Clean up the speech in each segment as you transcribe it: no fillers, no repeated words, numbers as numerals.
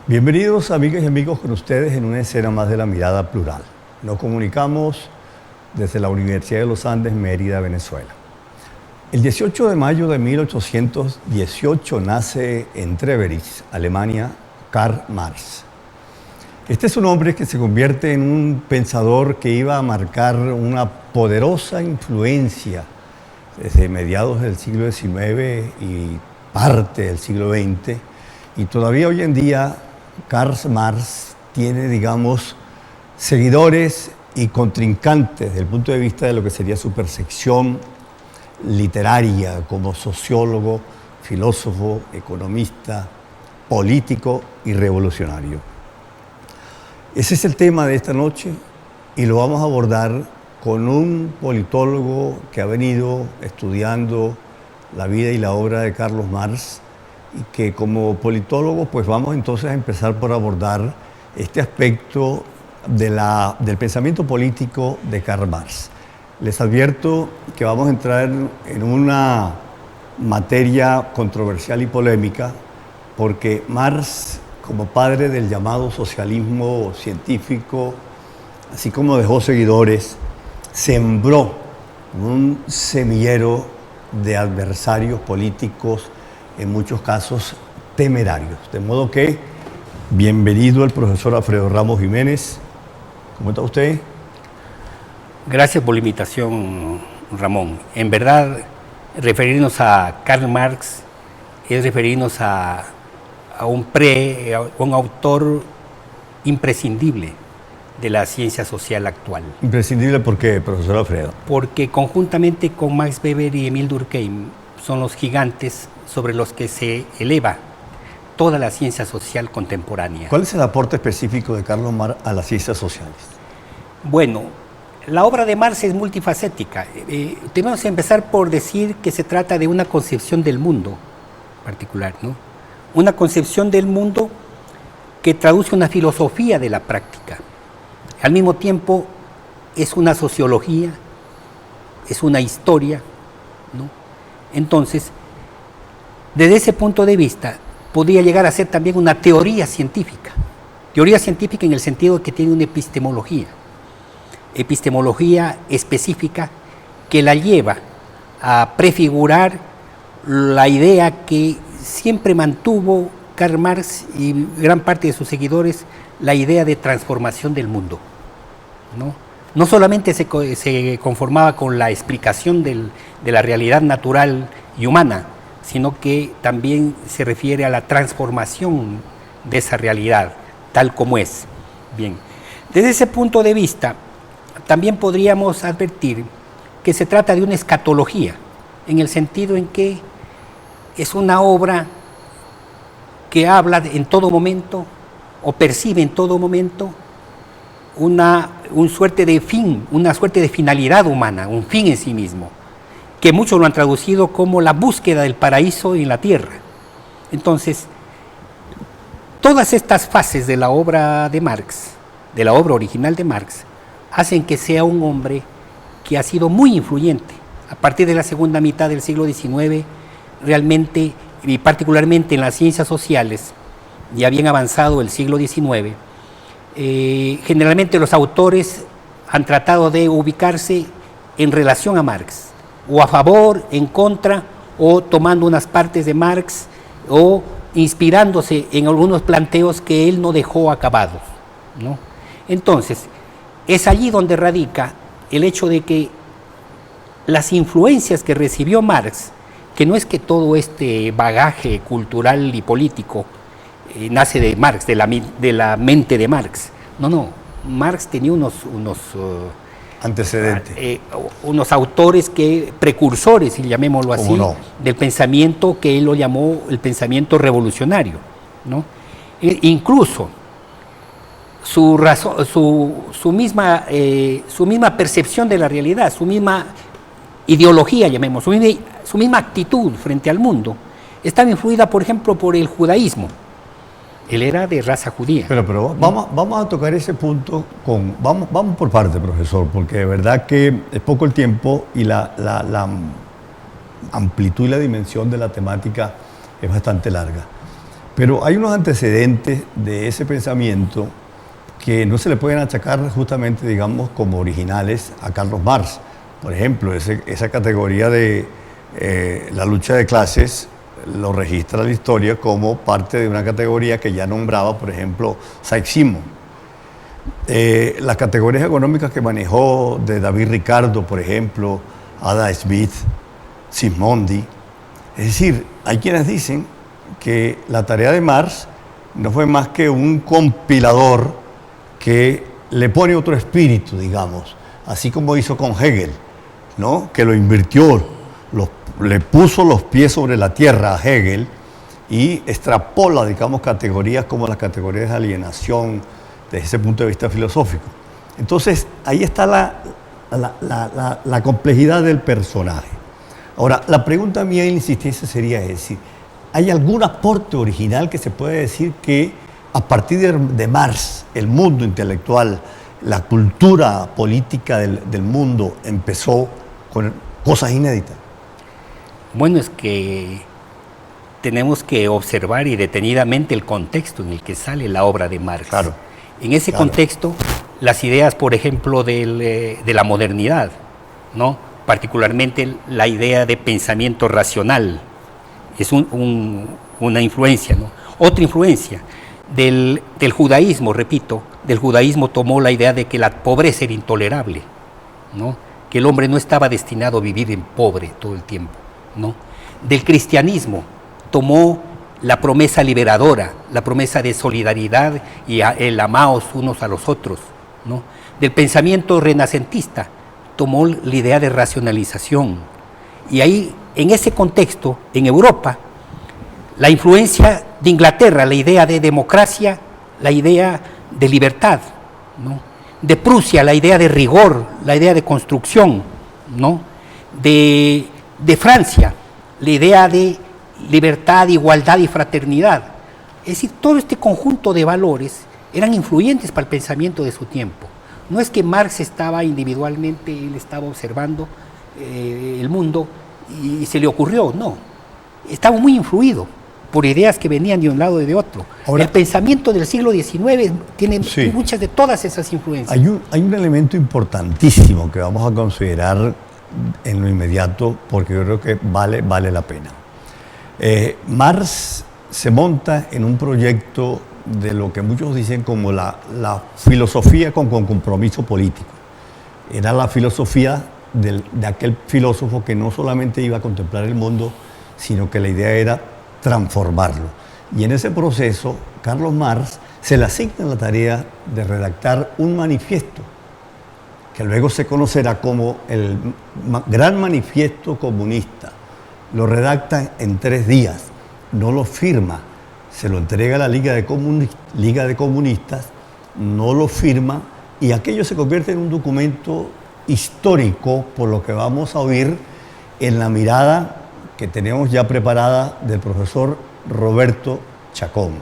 Bienvenidos amigas y amigos con ustedes en una escena más de La Mirada Plural. Nos comunicamos desde la Universidad de los Andes, Mérida, Venezuela. El 18 de mayo de 1818 nace en Treveris, Alemania, Karl Marx. Este es un hombre que se convierte en un pensador que iba a marcar una poderosa influencia desde mediados del siglo XIX y parte del siglo XX. Y todavía hoy en día Karl Marx tiene, digamos, seguidores y contrincantes desde el punto de vista de lo que sería su percepción literaria como sociólogo, filósofo, economista, político y revolucionario. Ese es el tema de esta noche y lo vamos a abordar con un politólogo que ha venido estudiando la vida y la obra de Carlos Marx y que como politólogo pues vamos entonces a empezar por abordar este aspecto del pensamiento político de Karl Marx. Les advierto que vamos a entrar en una materia controversial y polémica porque Marx, como padre del llamado socialismo científico, así como dejó seguidores, sembró un semillero de adversarios políticos, en muchos casos temerarios. De modo que, bienvenido el profesor Alfredo Ramos Jiménez. ¿Cómo está usted? Gracias por la invitación, Ramón. En verdad, referirnos a Karl Marx es referirnos a un autor imprescindible de la ciencia social actual. Imprescindible, ¿por qué, profesor Alfredo? Porque conjuntamente con Max Weber y Emile Durkheim son los gigantes sobre los que se eleva toda la ciencia social contemporánea. ¿Cuál es el aporte específico de Carlos Marx a las ciencias sociales? Bueno, la obra de Marx es multifacética. Tenemos que empezar por decir que se trata de una concepción del mundo particular, ¿no? Una concepción del mundo que traduce una filosofía de la práctica. Al mismo tiempo es una sociología, es una historia, ¿no? Entonces, desde ese punto de vista, podría llegar a ser también una teoría científica en el sentido de que tiene una epistemología específica que la lleva a prefigurar la idea que siempre mantuvo Karl Marx y gran parte de sus seguidores, la idea de transformación del mundo, ¿no? No solamente se conformaba con la explicación de la realidad natural y humana, sino que también se refiere a la transformación de esa realidad, tal como es. Bien, desde ese punto de vista, también podríamos advertir que se trata de una escatología, en el sentido en que es una obra que habla en todo momento, o percibe en todo momento, una suerte de fin, una suerte de finalidad humana, un fin en sí mismo, que muchos lo han traducido como la búsqueda del paraíso en la tierra. Entonces, todas estas fases de la obra de Marx, de la obra original de Marx, hacen que sea un hombre que ha sido muy influyente. A partir de la segunda mitad del siglo XIX, realmente, y particularmente en las ciencias sociales, ya bien avanzado el siglo XIX, generalmente los autores han tratado de ubicarse en relación a Marx, o a favor, en contra, o tomando unas partes de Marx, o inspirándose en algunos planteos que él no dejó acabados, ¿no? Entonces, es allí donde radica el hecho de que las influencias que recibió Marx, que no es que todo este bagaje cultural y político nace de Marx, de la mente de Marx. No, Marx tenía unos antecedentes, unos autores precursores, llamémoslo así, no, del pensamiento que él lo llamó el pensamiento revolucionario, ¿no? Incluso su misma percepción de la realidad, su misma ideología, llamemos, su misma actitud frente al mundo, estaba influida, por ejemplo, por el judaísmo. Él era de raza judía. Pero vamos a tocar ese punto vamos por parte, profesor, porque de verdad que es poco el tiempo y la amplitud y la dimensión de la temática es bastante larga. Pero hay unos antecedentes de ese pensamiento que no se le pueden achacar justamente, digamos, como originales a Carlos Marx. Por ejemplo, esa categoría de la lucha de clases lo registra la historia como parte de una categoría que ya nombraba, por ejemplo, Saint-Simon. Las categorías económicas que manejó de David Ricardo, por ejemplo, Adam Smith, Sismondi. Es decir, hay quienes dicen que la tarea de Marx no fue más que un compilador que le pone otro espíritu, digamos, así como hizo con Hegel, ¿no? Que lo invirtió, le puso los pies sobre la tierra a Hegel y extrapola, digamos, categorías como las categorías de alienación desde ese punto de vista filosófico. Entonces, ahí está la complejidad del personaje. Ahora, la pregunta mía insistente sería, es decir, ¿hay algún aporte original que se puede decir que a partir de Marx, el mundo intelectual, la cultura política del mundo empezó con cosas inéditas? Bueno, es que tenemos que observar y detenidamente el contexto en el que sale la obra de Marx. Claro. En ese contexto, las ideas, por ejemplo, de la modernidad, ¿no? Particularmente la idea de pensamiento racional, es una influencia, ¿no? Otra influencia del judaísmo, repito, del judaísmo tomó la idea de que la pobreza era intolerable, ¿no? Que el hombre no estaba destinado a vivir en pobre todo el tiempo, ¿no? Del cristianismo tomó la promesa liberadora, la promesa de solidaridad y el amaos unos a los otros, ¿no? Del pensamiento renacentista tomó la idea de racionalización. Y ahí, en ese contexto, en Europa, la influencia de Inglaterra, la idea de democracia, la idea de libertad, ¿no? De Prusia, la idea de rigor, la idea de construcción, ¿no? De Francia, la idea de libertad, igualdad y fraternidad. Es decir, todo este conjunto de valores eran influyentes para el pensamiento de su tiempo. No es que Marx estaba individualmente, él estaba observando el mundo y se le ocurrió, no. Estaba muy influido por ideas que venían de un lado y de otro. Ahora, el pensamiento del siglo XIX tiene muchas de todas esas influencias. Hay un elemento importantísimo que vamos a considerar en lo inmediato porque yo creo que vale la pena. Marx se monta en un proyecto de lo que muchos dicen como la filosofía con compromiso político. Era la filosofía de aquel filósofo que no solamente iba a contemplar el mundo, sino que la idea era transformarlo. Y en ese proceso, Carlos Marx se le asigna la tarea de redactar un manifiesto, que luego se conocerá como el Gran Manifiesto Comunista. Lo redacta en 3 días, no lo firma, se lo entrega a la Liga de Comunistas, no lo firma, y aquello se convierte en un documento histórico, por lo que vamos a oír en la mirada que tenemos ya preparada del profesor Roberto Chacón.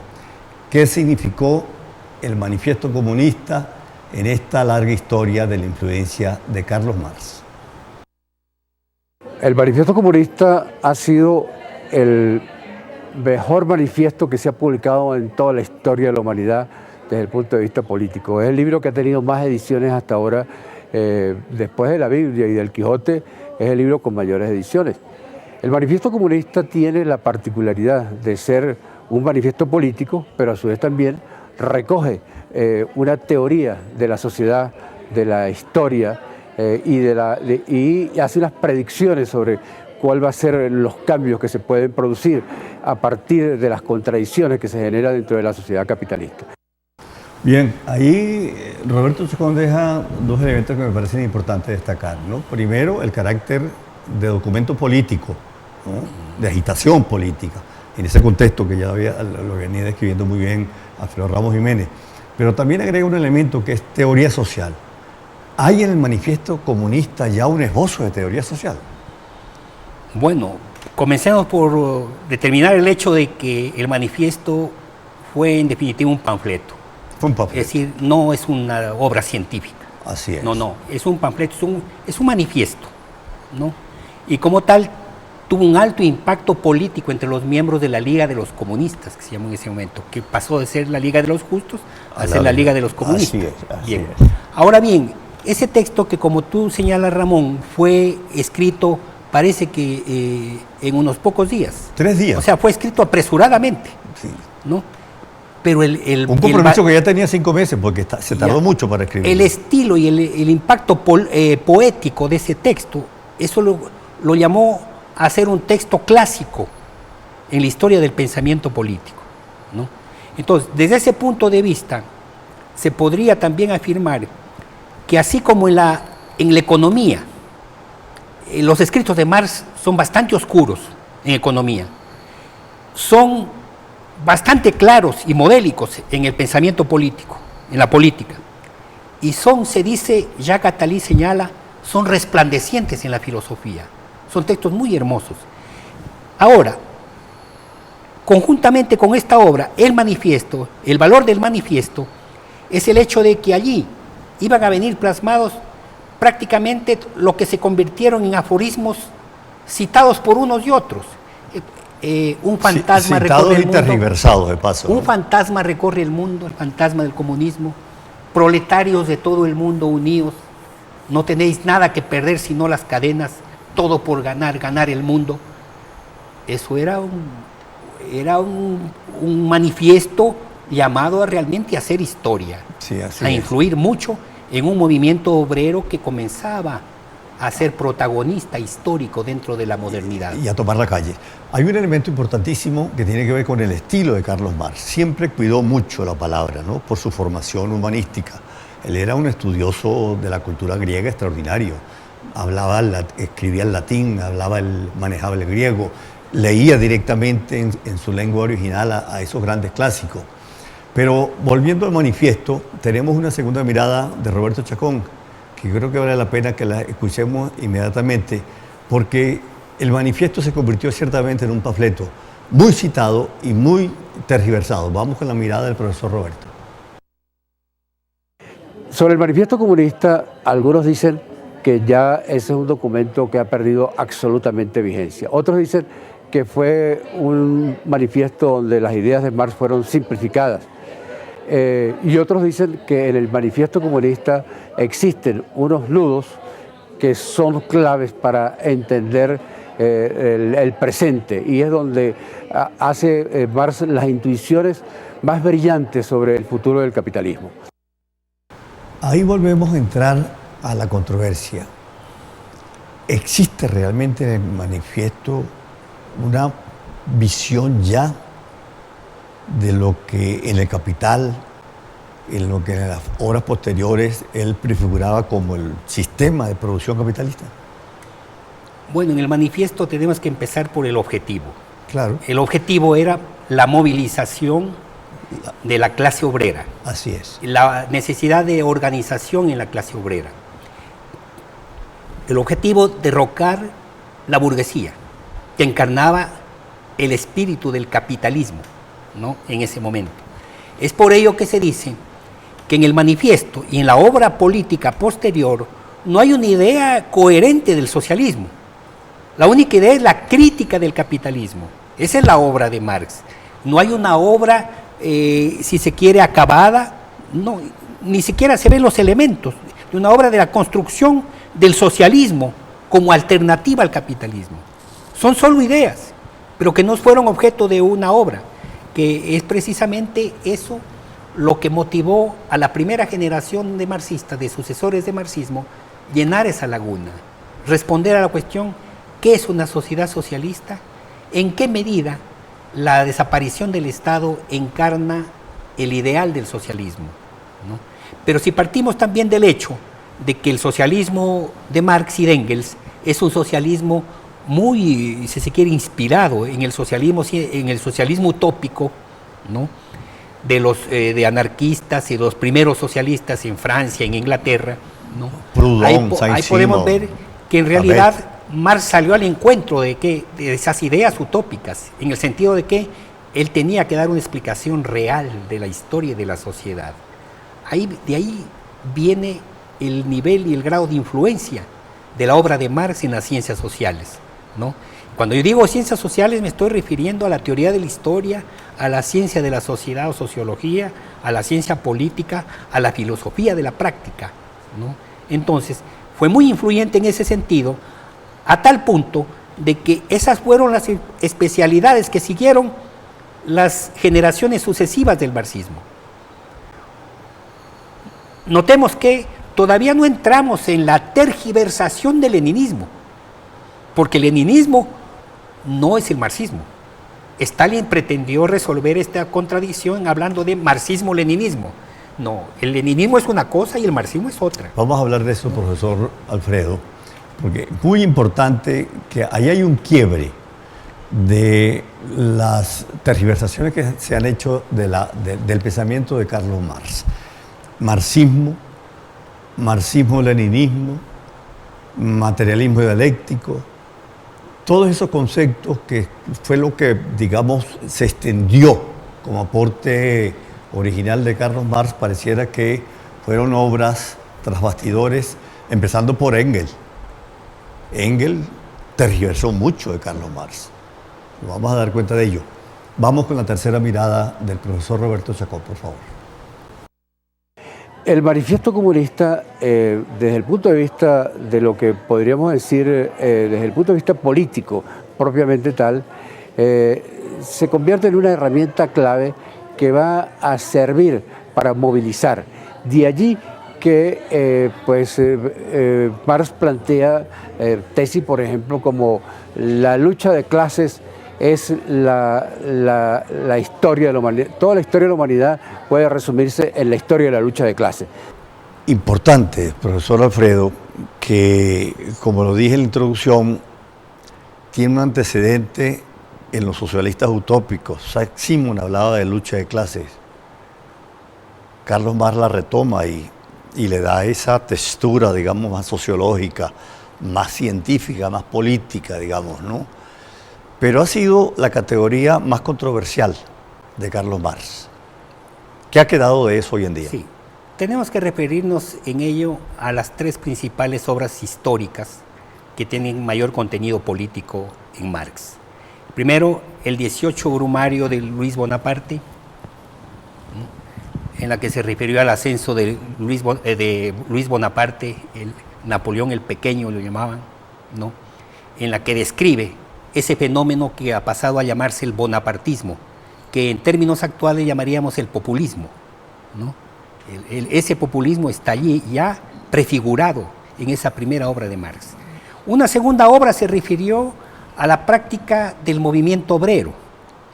¿Qué significó el Manifiesto Comunista en esta larga historia de la influencia de Carlos Marx? El Manifiesto Comunista ha sido el mejor manifiesto que se ha publicado en toda la historia de la humanidad desde el punto de vista político. Es el libro que ha tenido más ediciones hasta ahora, después de la Biblia y del Quijote, es el libro con mayores ediciones. El Manifiesto Comunista tiene la particularidad de ser un manifiesto político, pero a su vez también recoge una teoría de la sociedad, de la historia, y hace unas predicciones sobre cuál va a ser los cambios que se pueden producir a partir de las contradicciones que se generan dentro de la sociedad capitalista. Bien, ahí Roberto Chacón deja 2 elementos que me parecen importantes destacar, ¿no? Primero, el carácter de documento político, ¿no? De agitación política, en ese contexto que ya lo venía describiendo muy bien Alfredo Ramos Jiménez. Pero también agrega un elemento que es teoría social. ¿Hay en el Manifiesto Comunista ya un esbozo de teoría social? Bueno, comencemos por determinar el hecho de que el manifiesto fue en definitiva un panfleto. Fue un panfleto. Es decir, no es una obra científica. Así es. No, es un panfleto, es un manifiesto, ¿no? Y como tal tuvo un alto impacto político entre los miembros de la Liga de los Comunistas, que se llamó en ese momento, que pasó de ser la Liga de los Justos a ser la Liga de los Comunistas. Así es. Ahora bien, ese texto que, como tú señalas, Ramón, fue escrito, parece que en unos pocos días. 3 días. O sea, fue escrito apresuradamente, Sí. ¿no? Pero un compromiso que ya tenía 5 meses, porque se tardó mucho para escribir. El estilo y el impacto poético de ese texto, eso lo llamó a ser un texto clásico en la historia del pensamiento político, ¿no? Entonces, desde ese punto de vista, se podría también afirmar que así como en la economía, los escritos de Marx son bastante oscuros en economía, son bastante claros y modélicos en el pensamiento político, en la política, y son, se dice, Jacques Attali señala, son resplandecientes en la filosofía. Son textos muy hermosos. Ahora, conjuntamente con esta obra, el manifiesto, el valor del manifiesto, es el hecho de que allí iban a venir plasmados prácticamente lo que se convirtieron en aforismos citados por unos y otros. Un fantasma recorre el mundo. Tergiversados, de paso. Un fantasma recorre el mundo, el fantasma del comunismo. Proletarios de todo el mundo unidos, no tenéis nada que perder sino las cadenas, todo por ganar el mundo. Eso era un manifiesto llamado a realmente hacer historia, sí, a influir mucho en un movimiento obrero que comenzaba a ser protagonista histórico dentro de la modernidad. Y a tomar la calle. Hay un elemento importantísimo que tiene que ver con el estilo de Carlos Marx. Siempre cuidó mucho la palabra, ¿no? Por su formación humanística. Él era un estudioso de la cultura griega extraordinario. Escribía el latín, manejaba el griego, leía directamente en su lengua original a esos grandes clásicos. Pero volviendo al manifiesto, tenemos una segunda mirada de Roberto Chacón, que creo que vale la pena que la escuchemos inmediatamente, porque el manifiesto se convirtió ciertamente en un panfleto muy citado y muy tergiversado. Vamos con la mirada del profesor Roberto. Sobre el manifiesto comunista, algunos dicen que ya ese es un documento que ha perdido absolutamente vigencia. Otros dicen que fue un manifiesto donde las ideas de Marx fueron simplificadas. Y otros dicen que en el manifiesto comunista existen unos nudos que son claves para entender el presente, y es donde hace Marx las intuiciones más brillantes sobre el futuro del capitalismo. Ahí volvemos a entrar a la controversia. ¿Existe realmente en el manifiesto una visión ya de lo que en el Capital, en lo que en las obras posteriores él prefiguraba como el sistema de producción capitalista? Bueno, en el manifiesto tenemos que empezar por el objetivo. Claro. El objetivo era la movilización de la clase obrera. Así es. La necesidad de organización en la clase obrera. El objetivo, derrocar la burguesía, que encarnaba el espíritu del capitalismo, ¿no? En ese momento. Es por ello que se dice que en el manifiesto y en la obra política posterior no hay una idea coherente del socialismo. La única idea es la crítica del capitalismo. Esa es la obra de Marx. No hay una obra, si se quiere, acabada, no, ni siquiera se ven los elementos de una obra de la construcción del socialismo como alternativa al capitalismo. Son solo ideas, pero que no fueron objeto de una obra, que es precisamente eso lo que motivó a la primera generación de marxistas, de sucesores de marxismo, llenar esa laguna, responder a la cuestión: ¿qué es una sociedad socialista? ¿En qué medida la desaparición del Estado encarna el ideal del socialismo, ¿no? Pero si partimos también del hecho de que el socialismo de Marx y de Engels es un socialismo muy, si se quiere, inspirado en el socialismo utópico, ¿no? de anarquistas y los primeros socialistas en Francia, en Inglaterra, ¿no? Proudhon, ahí podemos ver que en realidad Marx salió al encuentro de esas ideas utópicas, en el sentido de que él tenía que dar una explicación real de la historia y de la sociedad. De ahí viene el nivel y el grado de influencia de la obra de Marx en las ciencias sociales, ¿no? Cuando yo digo ciencias sociales me estoy refiriendo a la teoría de la historia, a la ciencia de la sociedad o sociología, a la ciencia política, a la filosofía de la práctica, ¿no? Entonces, fue muy influyente en ese sentido, a tal punto de que esas fueron las especialidades que siguieron las generaciones sucesivas del marxismo. Notemos que todavía no entramos en la tergiversación del leninismo, porque el leninismo no es el marxismo. Stalin pretendió resolver esta contradicción hablando de marxismo-leninismo. No, el leninismo es una cosa y el marxismo es otra. Vamos a hablar de eso, profesor Alfredo, porque es muy importante que ahí hay un quiebre de las tergiversaciones que se han hecho del pensamiento de Carlos Marx. Marxismo, marxismo-leninismo, materialismo dialéctico, todos esos conceptos que fue lo que, digamos, se extendió como aporte original de Carlos Marx, pareciera que fueron obras tras bastidores, empezando por Engels. Engels tergiversó mucho de Carlos Marx. Vamos a dar cuenta de ello. Vamos con la tercera mirada del profesor Roberto Chacón, por favor. El manifiesto comunista, desde el punto de vista de lo que podríamos decir, desde el punto de vista político propiamente tal, se convierte en una herramienta clave que va a servir para movilizar. De allí que Marx plantea tesis, por ejemplo, como la lucha de clases es la historia de la humanidad. Toda la historia de la humanidad puede resumirse en la historia de la lucha de clases. Importante, profesor Alfredo, que, como lo dije en la introducción, tiene un antecedente en los socialistas utópicos. Saint-Simon hablaba de lucha de clases. Carlos Marx la retoma y le da esa textura, digamos, más sociológica, más científica, más política, digamos, ¿no? Pero ha sido la categoría más controversial de Carlos Marx. ¿Qué ha quedado de eso hoy en día? Sí, tenemos que referirnos en ello a las tres principales obras históricas que tienen mayor contenido político en Marx. Primero, el 18 Brumario de Luis Bonaparte, en la que se refirió al ascenso de Luis Bonaparte, el Napoleón el Pequeño lo llamaban, ¿no? En la que describe ese fenómeno que ha pasado a llamarse el bonapartismo, que en términos actuales llamaríamos el populismo, ¿no? Ese populismo está allí ya prefigurado en esa primera obra de Marx. Una segunda obra se refirió a la práctica del movimiento obrero,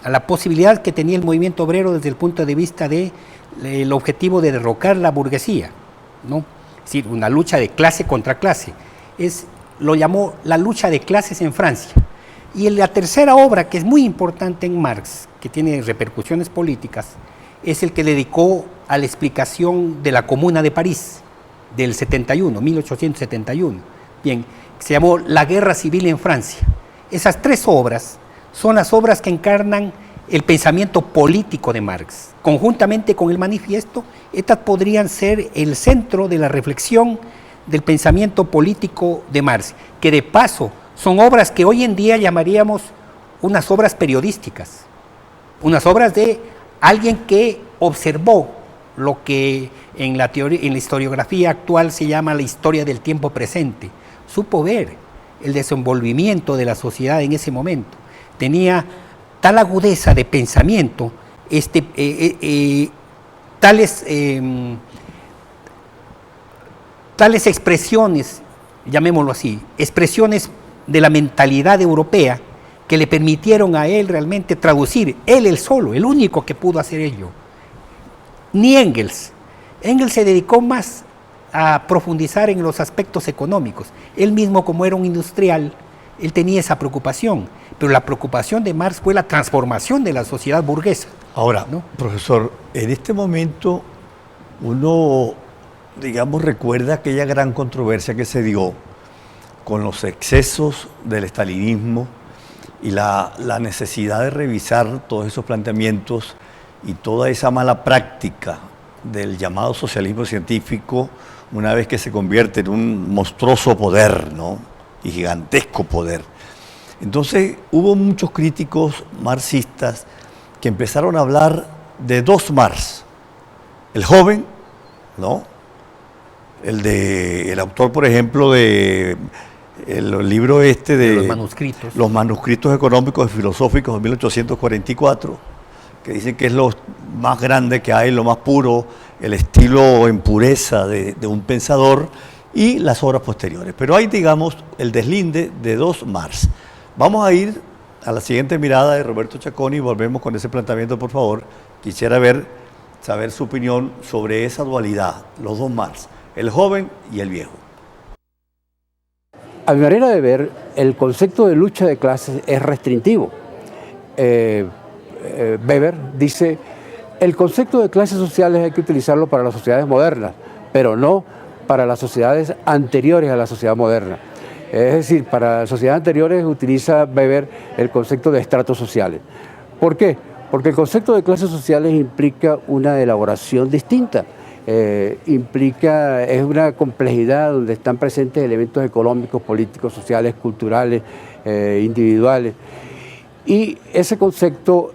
a la posibilidad que tenía el movimiento obrero desde el punto de vista del objetivo de derrocar la burguesía, ¿no? Es decir, una lucha de clase contra clase. Lo llamó la lucha de clases en Francia. Y la tercera obra, que es muy importante en Marx, que tiene repercusiones políticas, es el que dedicó a la explicación de la Comuna de París, del 71, 1871. Bien, se llamó La Guerra Civil en Francia. Esas tres obras son las obras que encarnan el pensamiento político de Marx. Conjuntamente con el manifiesto, estas podrían ser el centro de la reflexión del pensamiento político de Marx, que de paso son obras que hoy en día llamaríamos unas obras periodísticas, unas obras de alguien que observó lo que en la historiografía actual se llama la historia del tiempo presente. Supo ver el desenvolvimiento de la sociedad en ese momento. Tenía tal agudeza de pensamiento, tales expresiones, llamémoslo así, expresiones de la mentalidad europea que le permitieron a él realmente traducir, él solo, el único que pudo hacer ello. Ni Engels. Engels se dedicó más a profundizar en los aspectos económicos. Él mismo, como era un industrial, él tenía esa preocupación, pero la preocupación de Marx fue la transformación de la sociedad burguesa. Ahora, ¿no? Profesor, en este momento uno, digamos, recuerda aquella gran controversia que se dio con los excesos del estalinismo y la necesidad de revisar todos esos planteamientos y toda esa mala práctica del llamado socialismo científico, una vez que se convierte en un monstruoso poder, ¿no? Y gigantesco poder. Entonces hubo muchos críticos marxistas que empezaron a hablar de dos Marx, el joven, ¿no? El autor, por ejemplo, de el libro de los manuscritos económicos y filosóficos de 1844, que dicen que es lo más grande que hay, lo más puro, el estilo en pureza de un pensador, y las obras posteriores. Pero hay, digamos, el deslinde de dos Marx. Vamos a ir a la siguiente mirada de Roberto Chacón y volvemos con ese planteamiento, por favor. Quisiera saber su opinión sobre esa dualidad, los dos Marx, el joven y el viejo. A mi manera de ver, el concepto de lucha de clases es restrictivo. Weber dice, el concepto de clases sociales hay que utilizarlo para las sociedades modernas, pero no para las sociedades anteriores a la sociedad moderna. Es decir, para las sociedades anteriores utiliza Weber el concepto de estratos sociales. ¿Por qué? Porque el concepto de clases sociales implica una elaboración distinta. Es una complejidad donde están presentes elementos económicos, políticos, sociales, culturales, individuales. Y ese concepto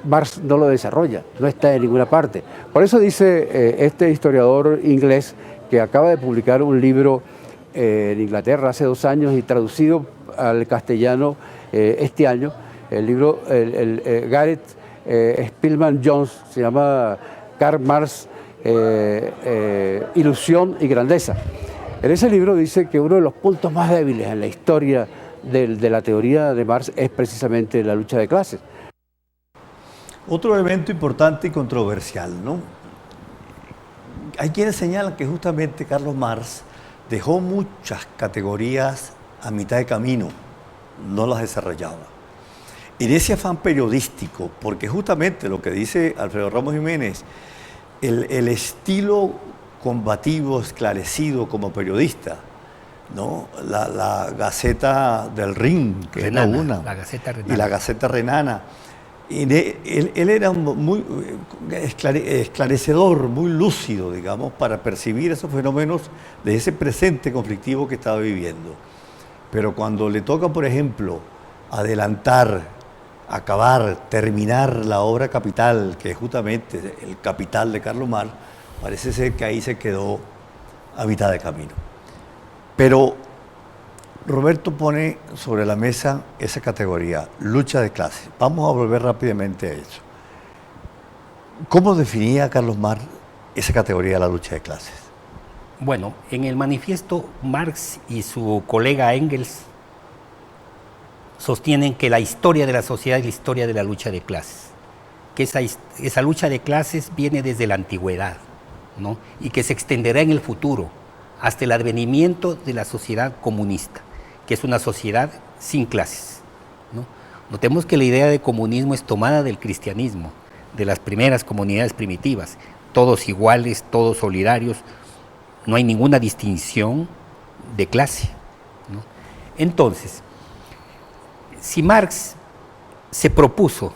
Marx no lo desarrolla, no está en ninguna parte. Por eso dice este historiador inglés que acaba de publicar un libro en Inglaterra hace 2 años y traducido al castellano este año, el libro Gareth Spillman Jones, se llama Karl Marx, Ilusión y Grandeza. En ese libro dice que uno de los puntos más débiles en la historia de la teoría de Marx es precisamente la lucha de clases. Otro evento importante y controversial, ¿no? Hay quienes señalan que justamente Carlos Marx dejó muchas categorías a mitad de camino, no las desarrollaba. En ese afán periodístico, porque justamente lo que dice Alfredo Ramos Jiménez, el estilo combativo, esclarecido como periodista, ¿no? La Gaceta del Rin, que era una, la Gaceta Renana. y la Gaceta Renana. Y él era muy esclarecedor, muy lúcido, digamos, para percibir esos fenómenos de ese presente conflictivo que estaba viviendo. Pero cuando le toca, por ejemplo, adelantar, acabar, terminar la obra Capital, que es justamente el Capital de Carlos Marx, parece ser que ahí se quedó a mitad de camino. Pero Roberto pone sobre la mesa esa categoría, lucha de clases. Vamos a volver rápidamente a eso. ¿Cómo definía Carlos Marx esa categoría de la lucha de clases? Bueno, en el manifiesto Marx y su colega Engels sostienen que la historia de la sociedad es la historia de la lucha de clases, que esa lucha de clases viene desde la antigüedad, ¿no? Y que se extenderá en el futuro hasta el advenimiento de la sociedad comunista, que es una sociedad sin clases, ¿no? Notemos que la idea de comunismo es tomada del cristianismo, de las primeras comunidades primitivas, todos iguales, todos solidarios, no hay ninguna distinción de clase, ¿no? Entonces, si Marx se propuso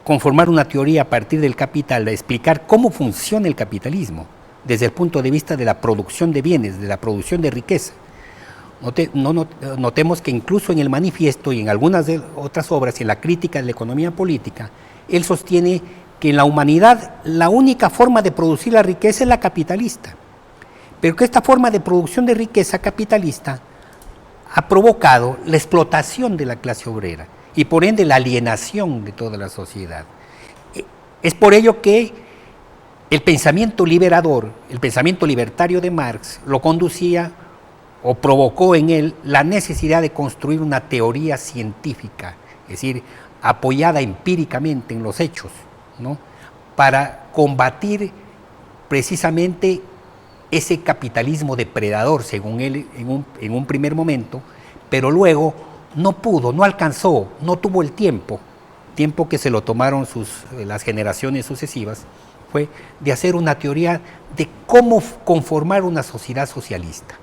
conformar una teoría a partir del Capital, de explicar cómo funciona el capitalismo desde el punto de vista de la producción de bienes, de la producción de riqueza, notemos que incluso en el manifiesto y en algunas de otras obras, en la crítica de la economía política, él sostiene que en la humanidad la única forma de producir la riqueza es la capitalista, pero que esta forma de producción de riqueza capitalista ha provocado la explotación de la clase obrera y por ende la alienación de toda la sociedad. Es por ello que el pensamiento liberador, el pensamiento libertario de Marx lo conducía o provocó en él la necesidad de construir una teoría científica, es decir, apoyada empíricamente en los hechos, ¿no? Para combatir precisamente ese capitalismo depredador, según él en un primer momento, pero luego no pudo, no alcanzó, no tuvo el tiempo que se lo tomaron las generaciones sucesivas, fue de hacer una teoría de cómo conformar una sociedad socialista,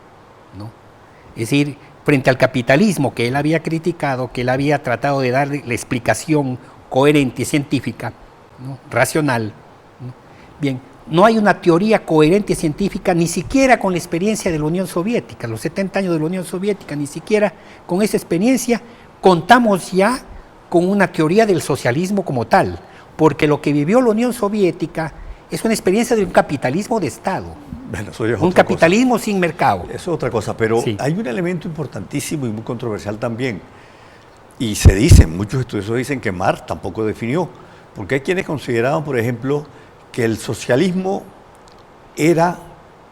¿no? Es decir, frente al capitalismo que él había criticado, que él había tratado de darle la explicación coherente y científica, ¿no? Racional, ¿no? Bien, no hay una teoría coherente científica, ni siquiera con la experiencia de la Unión Soviética, los 70 años de la Unión Soviética, ni siquiera con esa experiencia contamos ya con una teoría del socialismo como tal, porque lo que vivió la Unión Soviética es una experiencia de un capitalismo de Estado, Bueno, eso ya es un otra capitalismo sin mercado. cosa. Eso es otra cosa, pero Sí. hay un elemento importantísimo y muy controversial también. Y se dicen, muchos estudiosos dicen que Marx tampoco definió, porque hay quienes consideraban, por ejemplo, que el socialismo era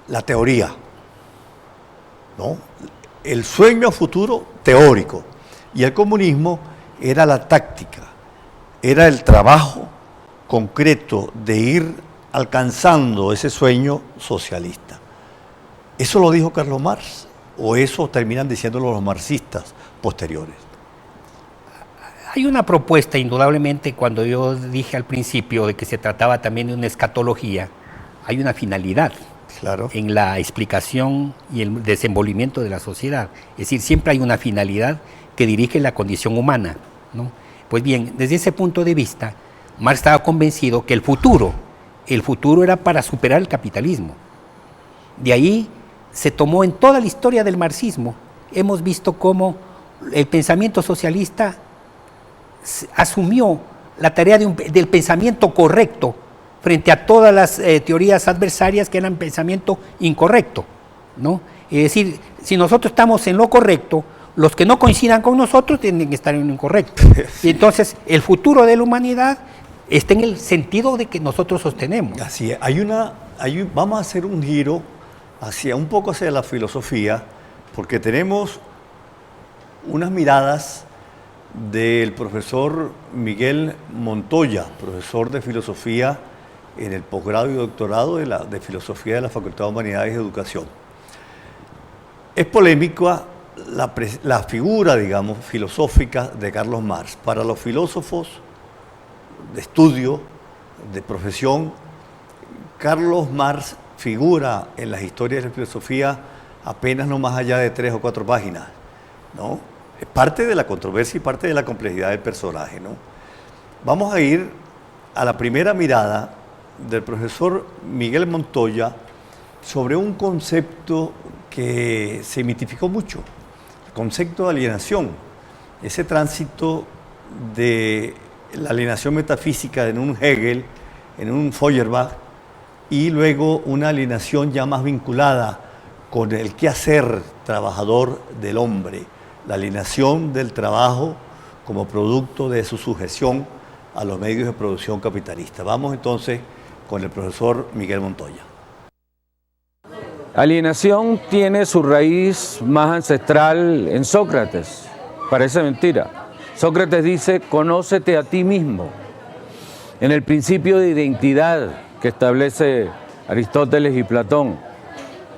la teoría, ¿no? El sueño futuro teórico, y el comunismo era la táctica, era el trabajo concreto de ir alcanzando ese sueño socialista. ¿Eso lo dijo Carlos Marx o eso terminan diciéndolo los marxistas posteriores? Hay una propuesta, indudablemente, cuando yo dije al principio de que se trataba también de una escatología, hay una finalidad Claro. en la explicación y el desenvolvimiento de la sociedad. Es decir, siempre hay una finalidad que dirige la condición humana, ¿no? Pues bien, desde ese punto de vista, Marx estaba convencido que el futuro era para superar el capitalismo. De ahí se tomó en toda la historia del marxismo, hemos visto cómo el pensamiento socialista asumió la tarea del pensamiento correcto frente a todas las teorías adversarias que eran pensamiento incorrecto, ¿no? Es decir, si nosotros estamos en lo correcto, los que no coincidan con nosotros tienen que estar en lo incorrecto. Y entonces el futuro de la humanidad está en el sentido de que nosotros sostenemos. Así es. Vamos a hacer un giro un poco hacia la filosofía, porque tenemos unas miradas del profesor Miguel Montoya, profesor de filosofía en el posgrado y doctorado de filosofía de la Facultad de Humanidades y Educación. Es polémica la figura, digamos, filosófica de Carlos Marx. Para los filósofos de estudio, de profesión, Carlos Marx figura en las historias de la filosofía apenas no más allá de 3 o 4 páginas, ¿no? Es parte de la controversia y parte de la complejidad del personaje, ¿no? Vamos a ir a la primera mirada del profesor Miguel Montoya sobre un concepto que se mitificó mucho, el concepto de alienación, ese tránsito de la alienación metafísica en un Hegel, en un Feuerbach, y luego una alienación ya más vinculada con el quehacer trabajador del hombre, la alienación del trabajo como producto de su sujeción a los medios de producción capitalista. Vamos entonces con el profesor Miguel Montoya. Alienación tiene su raíz más ancestral en Sócrates. Parece mentira. Sócrates dice, conócete a ti mismo. En el principio de identidad que establece Aristóteles y Platón,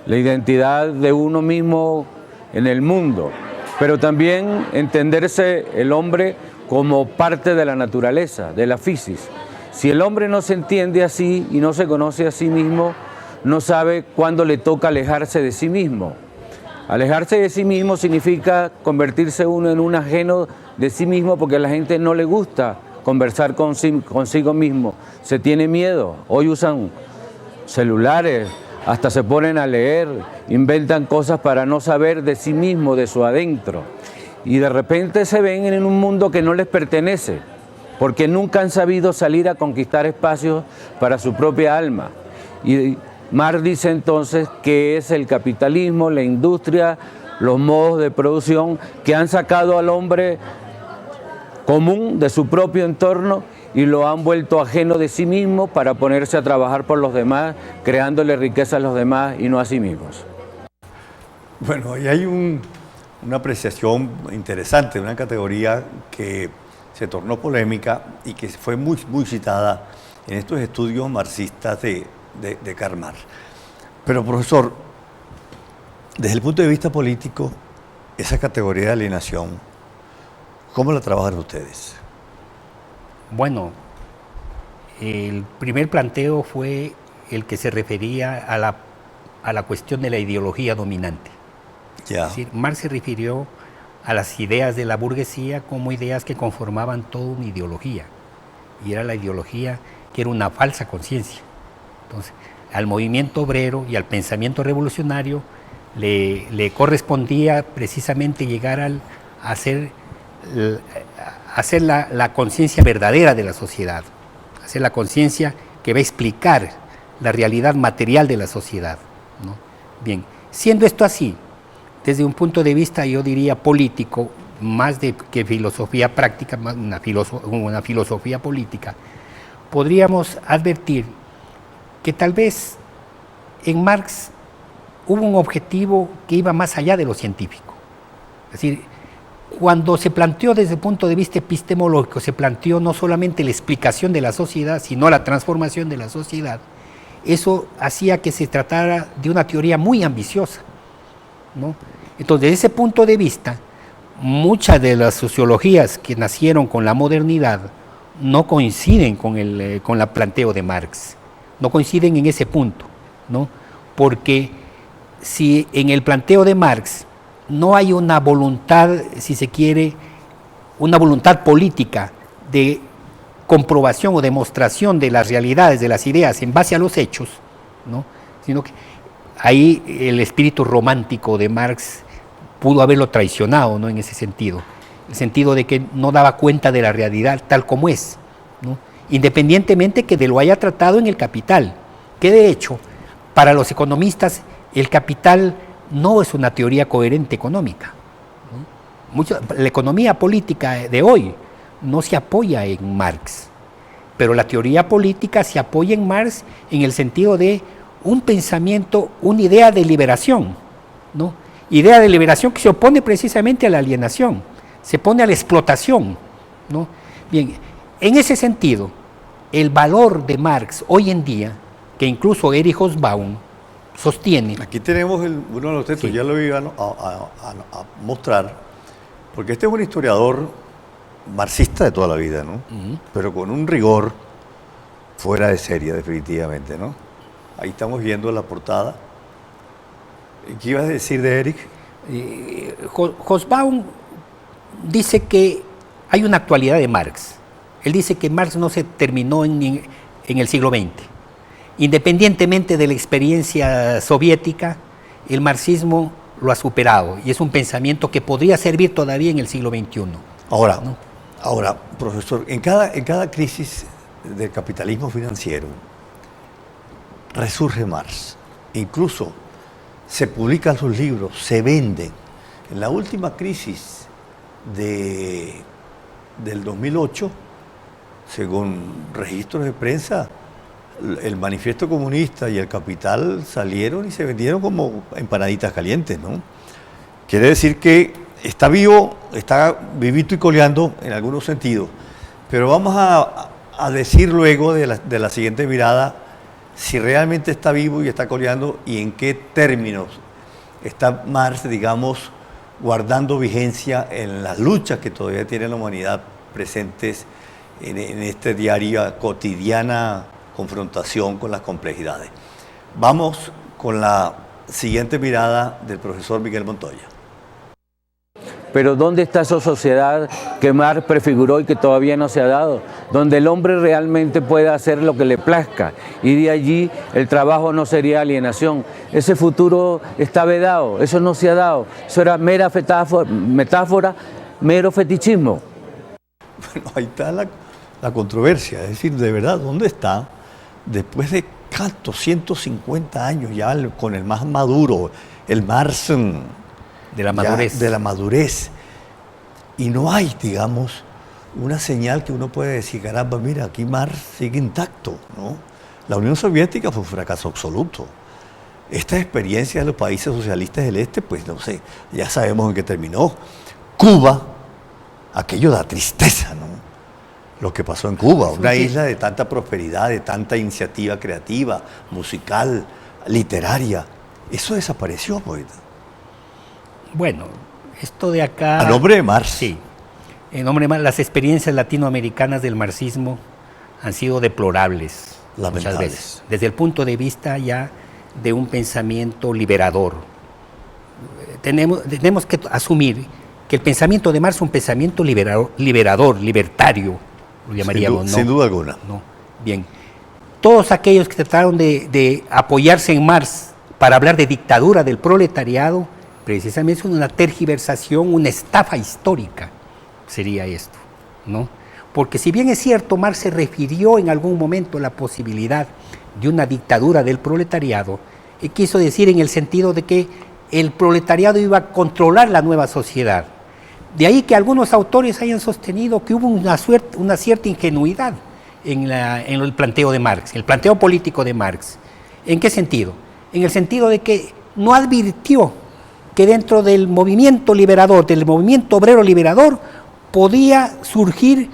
la identidad de uno mismo en el mundo, pero también entenderse el hombre como parte de la naturaleza, de la fisis. Si el hombre no se entiende así y no se conoce a sí mismo, no sabe cuándo le toca alejarse de sí mismo. Alejarse de sí mismo significa convertirse uno en un ajeno de sí mismo, porque a la gente no le gusta conversar consigo mismo, se tiene miedo. Hoy usan celulares, hasta se ponen a leer, inventan cosas para no saber de sí mismo, de su adentro. Y de repente se ven en un mundo que no les pertenece, porque nunca han sabido salir a conquistar espacios para su propia alma. Y Marx dice entonces que es el capitalismo, la industria, los modos de producción que han sacado al hombre común de su propio entorno y lo han vuelto ajeno de sí mismo para ponerse a trabajar por los demás, creándole riqueza a los demás y no a sí mismos. Bueno, ahí hay una apreciación interesante de una categoría que se tornó polémica y que fue muy citada en estos estudios marxistas de Karl Marx. Pero, profesor, desde el punto de vista político, esa categoría de alienación, ¿cómo la trabajan ustedes? Bueno, el primer planteo fue el que se refería a la cuestión de la ideología dominante. Ya. Es decir, Marx se refirió a las ideas de la burguesía como ideas que conformaban toda una ideología. Y era la ideología que era una falsa conciencia. Entonces, al movimiento obrero y al pensamiento revolucionario le correspondía precisamente llegar a hacer la conciencia verdadera de la sociedad, hacer la conciencia que va a explicar la realidad material de la sociedad, ¿no? Bien, siendo esto así, desde un punto de vista, yo diría, político, más que filosofía práctica, más una filosofía política, podríamos advertir que tal vez en Marx hubo un objetivo que iba más allá de lo científico. Es decir, cuando se planteó desde el punto de vista epistemológico, se planteó no solamente la explicación de la sociedad, sino la transformación de la sociedad. Eso hacía que se tratara de una teoría muy ambiciosa, ¿no? Entonces, desde ese punto de vista, muchas de las sociologías que nacieron con la modernidad no coinciden con el planteo de Marx, no coinciden en ese punto, ¿no? Porque si en el planteo de Marx no hay una voluntad, si se quiere, una voluntad política de comprobación o demostración de las realidades, de las ideas en base a los hechos, ¿no? Sino que ahí el espíritu romántico de Marx pudo haberlo traicionado, ¿no? En ese sentido, el sentido de que no daba cuenta de la realidad tal como es, ¿no? Independientemente que lo haya tratado en el Capital, que de hecho, para los economistas, el Capital no es una teoría coherente económica, ¿no? La economía política de hoy no se apoya en Marx, pero la teoría política se apoya en Marx en el sentido de un pensamiento, una idea de liberación, ¿no? Idea de liberación que se opone precisamente a la alienación, se opone a la explotación, ¿no? Bien, en ese sentido, el valor de Marx hoy en día, que incluso Erich Hobsbawm sostiene. Aquí tenemos uno de los textos, sí. Ya lo iba a mostrar, porque este es un historiador marxista de toda la vida, ¿no? Pero con un rigor fuera de serie, definitivamente, ¿no? Ahí estamos viendo la portada. ¿Qué ibas a decir de Erich? Hobsbawm dice que hay una actualidad de Marx. Él dice que Marx no se terminó en el siglo XX. Independientemente de la experiencia soviética, el marxismo lo ha superado y es un pensamiento que podría servir todavía en el siglo XXI. Ahora, profesor, en cada crisis del capitalismo financiero resurge Marx. Incluso se publican sus libros, se venden. En la última crisis del 2008, según registros de prensa, el Manifiesto Comunista y el Capital salieron y se vendieron como empanaditas calientes, ¿no? Quiere decir que está vivo, está vivito y coleando en algunos sentidos. Pero vamos a decir luego de la siguiente mirada si realmente está vivo y está coleando y en qué términos está Marx, digamos, guardando vigencia en las luchas que todavía tiene la humanidad presentes en esta diaria cotidiana confrontación con las complejidades. Vamos con la siguiente mirada del profesor Miguel Montoya. Pero ¿dónde está esa sociedad que Marx prefiguró y que todavía no se ha dado? Donde el hombre realmente pueda hacer lo que le plazca y de allí el trabajo no sería alienación. Ese futuro está vedado, eso no se ha dado. Eso era mera metáfora, mero fetichismo. Bueno, ahí está la controversia, es decir, de verdad, ¿dónde está? Después de ¿cuántos? 150 años ya con el más maduro, el Marx de la madurez. De la madurez. Y no hay, digamos, una señal que uno puede decir, caramba, mira, aquí Marx sigue intacto, ¿no? La Unión Soviética fue un fracaso absoluto. Esta experiencia de los países socialistas del este, pues no sé, ya sabemos en qué terminó. Cuba, aquello da tristeza, ¿no? Lo que pasó en Cuba, una isla de tanta prosperidad, de tanta iniciativa creativa, musical, literaria. Eso desapareció, poeta. Bueno, esto de acá... A nombre de Marx. Sí. En nombre de Marx, las experiencias latinoamericanas del marxismo han sido deplorables. Lamentables. Muchas veces. Desde el punto de vista ya de un pensamiento liberador. Tenemos que asumir que el pensamiento de Marx es un pensamiento liberador, libertario, lo llamaríamos, ¿no? Sin duda alguna. ¿No? Bien. todos aquellos que trataron de apoyarse en Marx para hablar de dictadura del proletariado, precisamente es una tergiversación, una estafa histórica, sería esto, ¿no? Porque si bien es cierto, Marx se refirió en algún momento a la posibilidad de una dictadura del proletariado, y quiso decir en el sentido de que el proletariado iba a controlar la nueva sociedad. De ahí que algunos autores hayan sostenido que hubo una cierta ingenuidad en el planteo de Marx, el planteo político de Marx. ¿En qué sentido? En el sentido de que no advirtió que dentro del movimiento liberador, del movimiento obrero liberador, podía surgir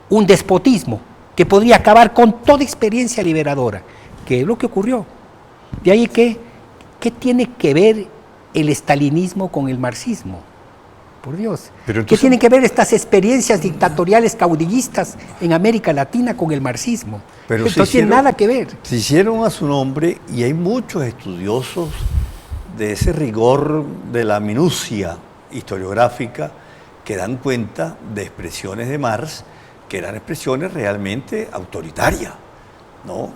un despotismo que podría acabar con toda experiencia liberadora, que es lo que ocurrió. De ahí que, ¿qué tiene que ver el estalinismo con el marxismo? Por Dios. ¿Qué tienen que ver estas experiencias dictatoriales caudillistas en América Latina con el marxismo? Pero no tiene nada que ver. Se hicieron a su nombre, y hay muchos estudiosos de ese rigor de la minucia historiográfica que dan cuenta de expresiones de Marx que eran expresiones realmente autoritarias, ¿no?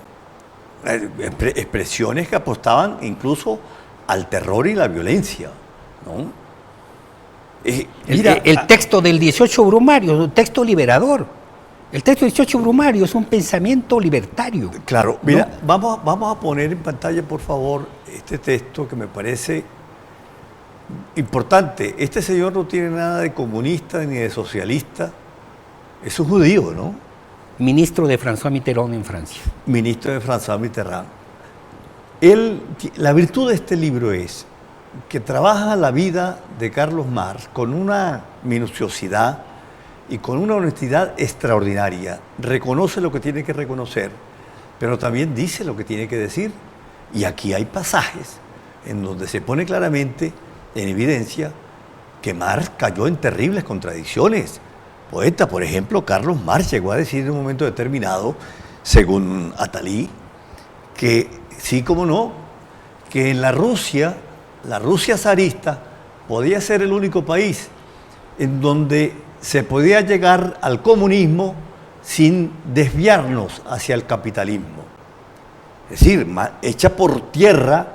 Expresiones que apostaban incluso al terror y la violencia, ¿no? El texto del 18 Brumario es un texto liberador. El texto del 18 Brumario es un pensamiento libertario. Claro, mira, ¿no? vamos a poner en pantalla, por favor, este texto que me parece importante. Este señor no tiene nada de comunista ni de socialista. Es un judío, ¿no? Ministro de François Mitterrand en Francia. Ministro de François Mitterrand. La virtud de este libro es que trabaja la vida de Carlos Marx con una minuciosidad y con una honestidad extraordinaria. Reconoce lo que tiene que reconocer, pero también dice lo que tiene que decir. Y aquí hay pasajes en donde se pone claramente en evidencia que Marx cayó en terribles contradicciones. Poeta, por ejemplo, Carlos Marx llegó a decir en un momento determinado, según Attali, que sí como no, que en la Rusia zarista podía ser el único país en donde se podía llegar al comunismo sin desviarnos hacia el capitalismo. Es decir, echa por tierra,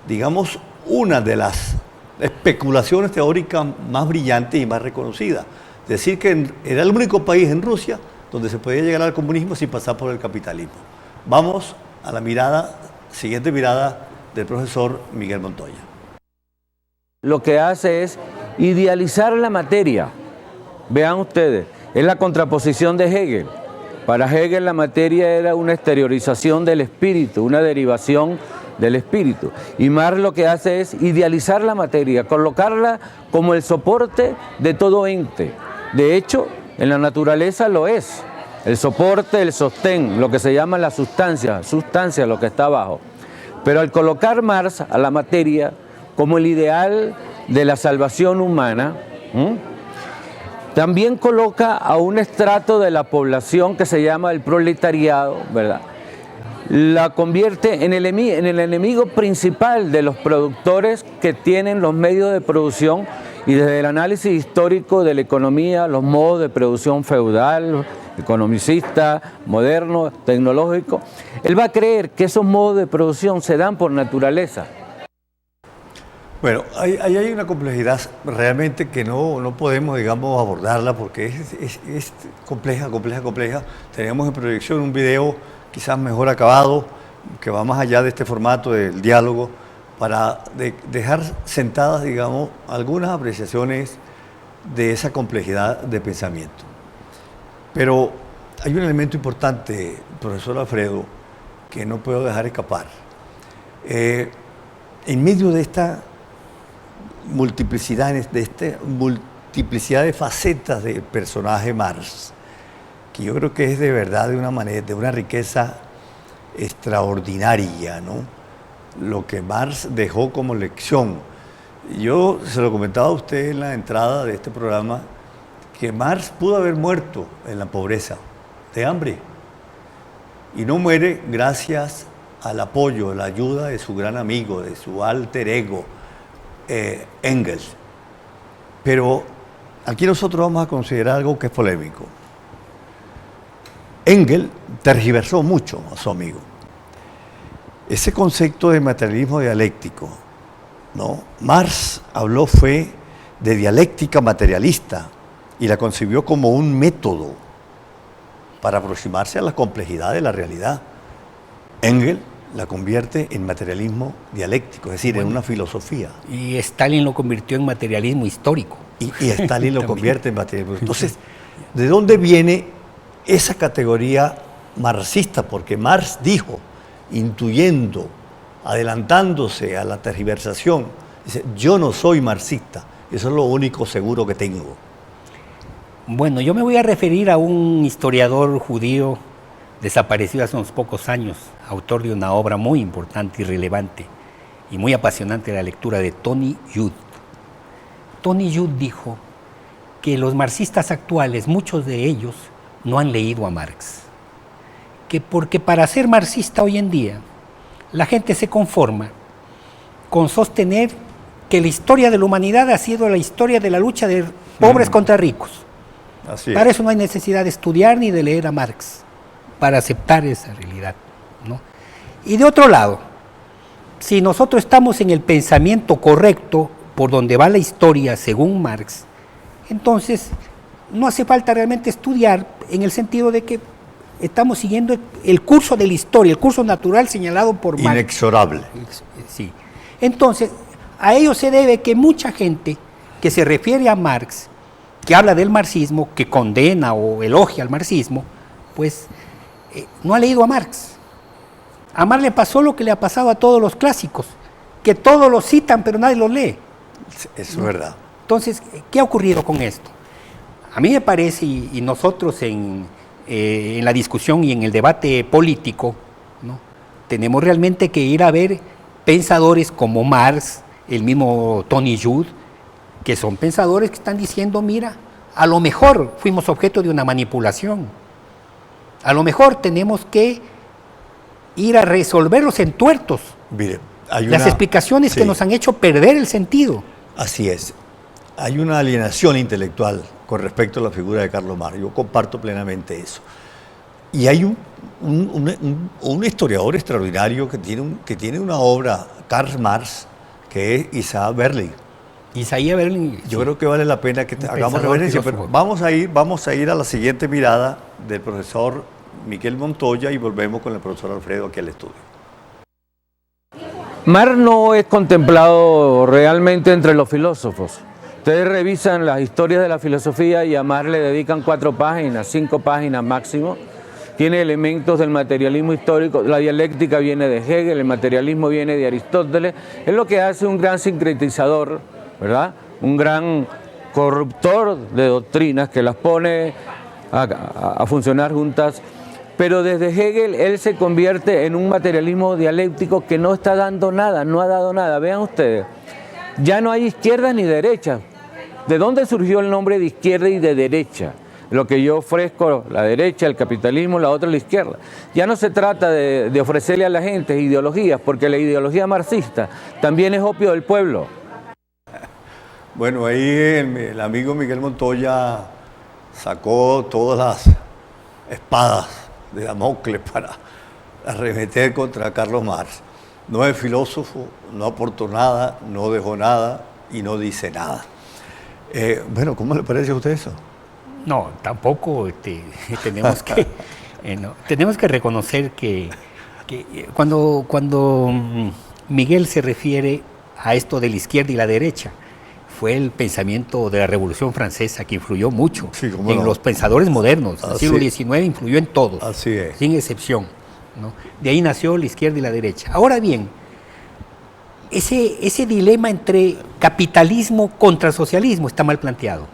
digamos, una de las especulaciones teóricas más brillantes y más reconocidas. Decir que era el único país en Rusia donde se podía llegar al comunismo sin pasar por el capitalismo. Vamos a la siguiente mirada del profesor Miguel Montoya. Lo que hace es idealizar la materia. Vean ustedes, es la contraposición de Hegel. Para Hegel la materia era una exteriorización del espíritu, una derivación del espíritu. Y Marx lo que hace es idealizar la materia, colocarla como el soporte de todo ente. De hecho, en la naturaleza lo es. El soporte, el sostén, lo que se llama la sustancia, lo que está abajo. Pero al colocar Marx a la materia como el ideal de la salvación humana, también coloca a un estrato de la población que se llama el proletariado, ¿verdad? La convierte en el enemigo principal de los productores que tienen los medios de producción, y desde el análisis histórico de la economía, los modos de producción feudal, economicista, moderno, tecnológico, él va a creer que esos modos de producción se dan por naturaleza. Bueno, ahí hay una complejidad realmente que no podemos, digamos, abordarla porque es compleja. Tenemos en proyección un video quizás mejor acabado, que va más allá de este formato del diálogo, para dejar sentadas, digamos, algunas apreciaciones de esa complejidad de pensamiento. Pero hay un elemento importante, profesor Alfredo, que no puedo dejar escapar. En medio de esta multiplicidad de facetas del personaje Marx, que yo creo que es de verdad de una riqueza extraordinaria, ¿no? Lo que Marx dejó como lección. Yo se lo comentaba a usted en la entrada de este programa, que Marx pudo haber muerto en la pobreza, de hambre, y no muere gracias al apoyo, la ayuda de su gran amigo, de su alter ego, Engels. Pero aquí nosotros vamos a considerar algo que es polémico. Engels tergiversó mucho a su amigo. Ese concepto de materialismo dialéctico, ¿no? Marx habló fue de dialéctica materialista y la concibió como un método para aproximarse a la complejidad de la realidad. Engels la convierte en materialismo dialéctico, es decir, en una filosofía. Y Stalin lo convirtió en materialismo histórico. Y Stalin lo convierte en materialismo. Entonces, ¿de dónde viene esa categoría marxista? Porque Marx dijo, intuyendo, adelantándose a la tergiversación, dice, yo no soy marxista, eso es lo único seguro que tengo. Bueno, yo me voy a referir a un historiador judío desaparecido hace unos pocos años, autor de una obra muy importante y relevante y muy apasionante de la lectura, de Tony Judt. Tony Judt dijo que los marxistas actuales, muchos de ellos, no han leído a Marx. Que porque para ser marxista hoy en día, la gente se conforma con sostener que la historia de la humanidad ha sido la historia de la lucha de pobres contra ricos. Así Para es. eso no hay necesidad de estudiar ni de leer a Marx, para aceptar esa realidad, ¿no? Y de otro lado, si nosotros estamos en el pensamiento correcto por donde va la historia según Marx, entonces no hace falta realmente estudiar en el sentido de que estamos siguiendo el curso de la historia, el curso natural señalado por Marx. Inexorable. Sí. Entonces, a ello se debe que mucha gente que se refiere a Marx, que habla del marxismo, que condena o elogia al marxismo, pues no ha leído a Marx. A Marx le pasó lo que le ha pasado a todos los clásicos, que todos los citan pero nadie los lee. Eso es verdad. Entonces, ¿qué ha ocurrido con esto? A mí me parece, y nosotros en la discusión y en el debate político, ¿no?, tenemos realmente que ir a ver pensadores como Marx, el mismo Tony Judt, que son pensadores que están diciendo, mira, a lo mejor fuimos objeto de una manipulación, a lo mejor tenemos que ir a resolver los entuertos, Mire, las explicaciones que nos han hecho perder el sentido. Así es. Hay una alienación intelectual con respecto a la figura de Carlos Marx. Yo comparto plenamente eso. Y hay un historiador extraordinario que tiene una obra, Karl Marx, que es Isaiah Berlin. Isaías Berlin. Yo creo que vale la pena que hagamos pensador, referencia, pero filósofo. vamos a ir a la siguiente mirada del profesor Miguel Montoya y volvemos con el profesor Alfredo aquí al estudio. Marx no es contemplado realmente entre los filósofos. Ustedes revisan las historias de la filosofía y a Marx le dedican 4 páginas, 5 páginas máximo. Tiene elementos del materialismo histórico, la dialéctica viene de Hegel, el materialismo viene de Aristóteles. Es lo que hace un gran sincretizador, ¿verdad? Un gran corruptor de doctrinas que las pone a funcionar juntas. Pero desde Hegel él se convierte en un materialismo dialéctico que no está dando nada, no ha dado nada. Vean ustedes, ya no hay izquierda ni derecha. ¿De dónde surgió el nombre de izquierda y de derecha? Lo que yo ofrezco, la derecha, el capitalismo, la otra la izquierda. Ya no se trata de ofrecerle a la gente ideologías, porque la ideología marxista también es opio del pueblo. Bueno, ahí el amigo Miguel Montoya sacó todas las espadas de Damocles para arremeter contra Carlos Marx. No es filósofo, no aportó nada, no dejó nada y no dice nada. Bueno, ¿cómo le parece a usted eso? No, tampoco tenemos que tenemos que reconocer que cuando Miguel se refiere a esto de la izquierda y la derecha, fue el pensamiento de la Revolución Francesa que influyó mucho en los pensadores modernos. El siglo XIX influyó en todos, Así es. sin excepción, ¿no? De ahí nació la izquierda y la derecha. Ahora bien, ese dilema entre capitalismo contra socialismo está mal planteado.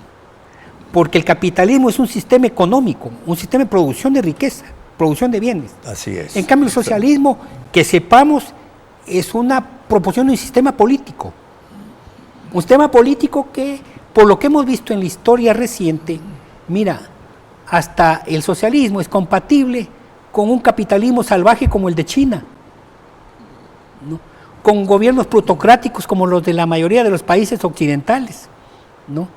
Porque el capitalismo es un sistema económico, un sistema de producción de riqueza, producción de bienes. Así es. En cambio, el socialismo, que sepamos, es una proporción de un sistema político. Un sistema político que, por lo que hemos visto en la historia reciente, mira, hasta el socialismo es compatible con un capitalismo salvaje como el de China, ¿no?, con gobiernos plutocráticos como los de la mayoría de los países occidentales, ¿no?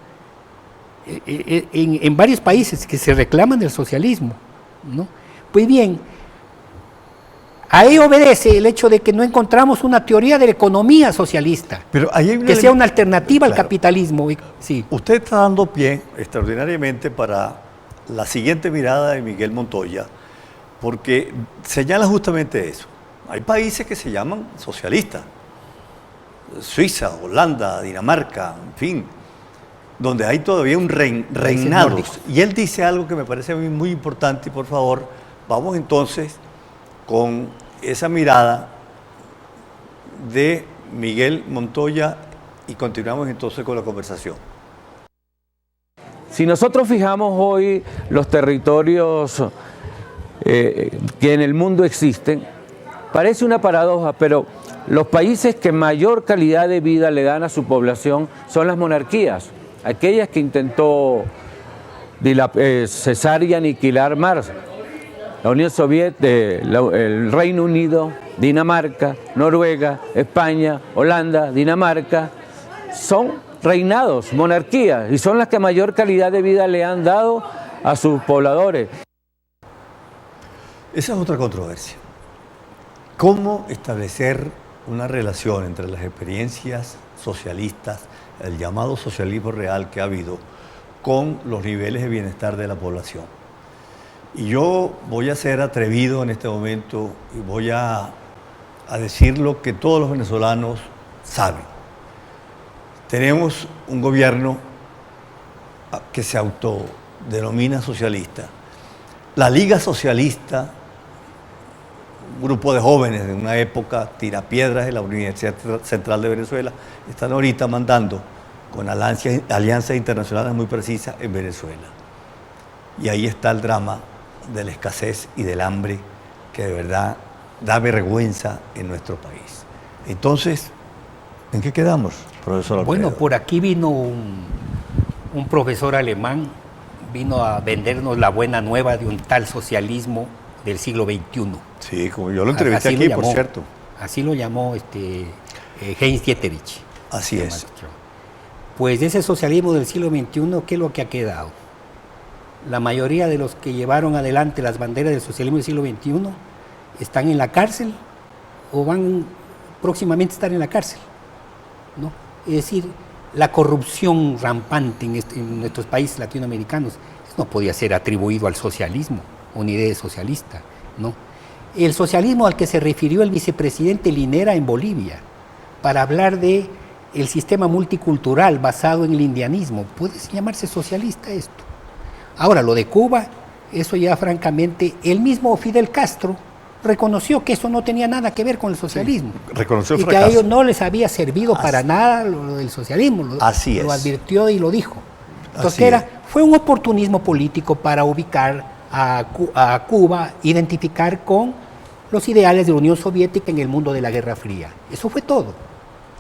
En varios países que se reclaman del socialismo, ¿no? Pues bien, a ello obedece el hecho de que no encontramos una teoría de la economía socialista, Pero ahí hay que sea una alternativa al Claro. capitalismo. Sí. Usted está dando pie extraordinariamente para la siguiente mirada de Miguel Montoya, porque señala justamente eso. Hay países que se llaman socialistas, Suiza, Holanda, Dinamarca, en fin, donde hay todavía un reinado. nórdicos. Y él dice algo que me parece a mí muy importante, y por favor, vamos entonces con esa mirada de Miguel Montoya y continuamos entonces con la conversación. Si nosotros fijamos hoy los territorios que en el mundo existen, parece una paradoja, pero los países que mayor calidad de vida le dan a su población son las monarquías, aquellas que intentó cesar y aniquilar Marx. La Unión Soviética, el Reino Unido, Dinamarca, Noruega, España, Holanda, Dinamarca, son reinados, monarquías, y son las que mayor calidad de vida le han dado a sus pobladores. Esa es otra controversia. ¿Cómo establecer una relación entre las experiencias socialistas, el llamado socialismo real que ha habido, con los niveles de bienestar de la población? Y yo voy a ser atrevido en este momento y voy a decir lo que todos los venezolanos saben. Tenemos un gobierno que se autodenomina socialista. La Liga Socialista, un grupo de jóvenes de una época, tirapiedras de la Universidad Central de Venezuela, están ahorita mandando con alianzas internacionales muy precisas en Venezuela. Y ahí está el drama de la escasez y del hambre que de verdad da vergüenza en nuestro país. Entonces, ¿en qué quedamos, profesor Alfredo? Bueno, por aquí vino un profesor alemán, vino a vendernos la buena nueva de un tal socialismo del siglo XXI. Sí, como yo lo entrevisté Así aquí, lo por llamó, cierto. Así lo llamó Heinz Dieterich. Así es. Pues de ese socialismo del siglo XXI, ¿qué es lo que ha quedado? La mayoría de los que llevaron adelante las banderas del socialismo del siglo XXI están en la cárcel o van próximamente a estar en la cárcel, ¿no? Es decir, la corrupción rampante en nuestros países latinoamericanos no podía ser atribuido al socialismo, una idea socialista, ¿no? El socialismo al que se refirió el vicepresidente Linera en Bolivia, para hablar de el sistema multicultural basado en el indianismo, ¿puede llamarse socialista esto? Ahora, lo de Cuba, eso ya francamente, el mismo Fidel Castro reconoció que eso no tenía nada que ver con el socialismo. Sí, reconoció el y fracaso. que a ellos no les había servido para nada lo del socialismo. Así lo es. advirtió y lo dijo. Entonces, Así ¿qué era? es. Fue un oportunismo político para ubicar a Cuba, identificar con los ideales de la Unión Soviética en el mundo de la Guerra Fría. Eso fue todo.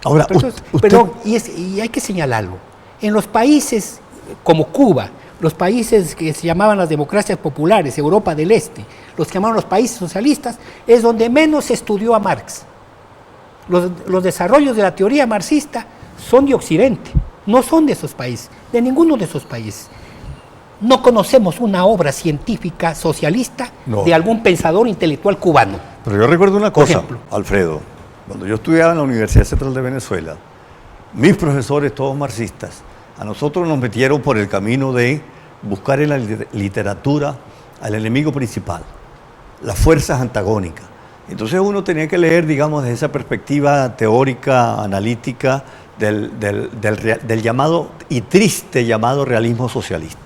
Ahora, Entonces, usted... perdón, y hay que señalarlo. En los países como Cuba, los países que se llamaban las democracias populares, Europa del Este, los que llamaban los países socialistas, es donde menos se estudió a Marx. Los desarrollos de la teoría marxista son de Occidente, no son de esos países, de ninguno de esos países. No conocemos una obra científica socialista de algún pensador intelectual cubano. Pero yo recuerdo una cosa, ejemplo. Alfredo, cuando yo estudiaba en la Universidad Central de Venezuela, mis profesores, todos marxistas, a nosotros nos metieron por el camino de buscar en la literatura al enemigo principal, las fuerzas antagónicas. Entonces uno tenía que leer, digamos, desde esa perspectiva teórica, analítica, del llamado y triste llamado realismo socialista,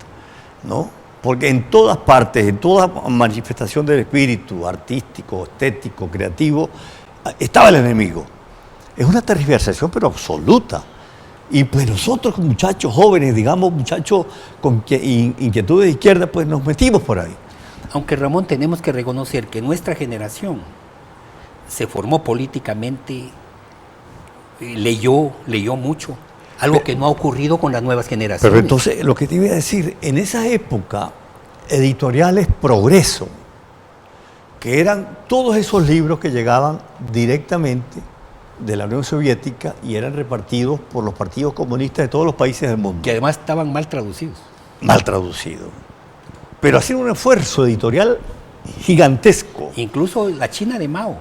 ¿no? Porque en todas partes, en toda manifestación del espíritu artístico, estético, creativo, estaba el enemigo. Es una tergiversación, pero absoluta. Y pues nosotros, muchachos jóvenes, digamos, muchachos con inquietudes de izquierda, pues nos metimos por ahí. Aunque, Ramón, tenemos que reconocer que nuestra generación se formó políticamente, leyó mucho, algo que no ha ocurrido con las nuevas generaciones. Pero entonces, lo que te iba a decir, en esa época, editoriales Progreso, que eran todos esos libros que llegaban directamente de la Unión Soviética y eran repartidos por los partidos comunistas de todos los países del mundo. Que además estaban mal traducidos. Mal traducidos. Pero hacían un esfuerzo editorial gigantesco. Incluso la China de Mao,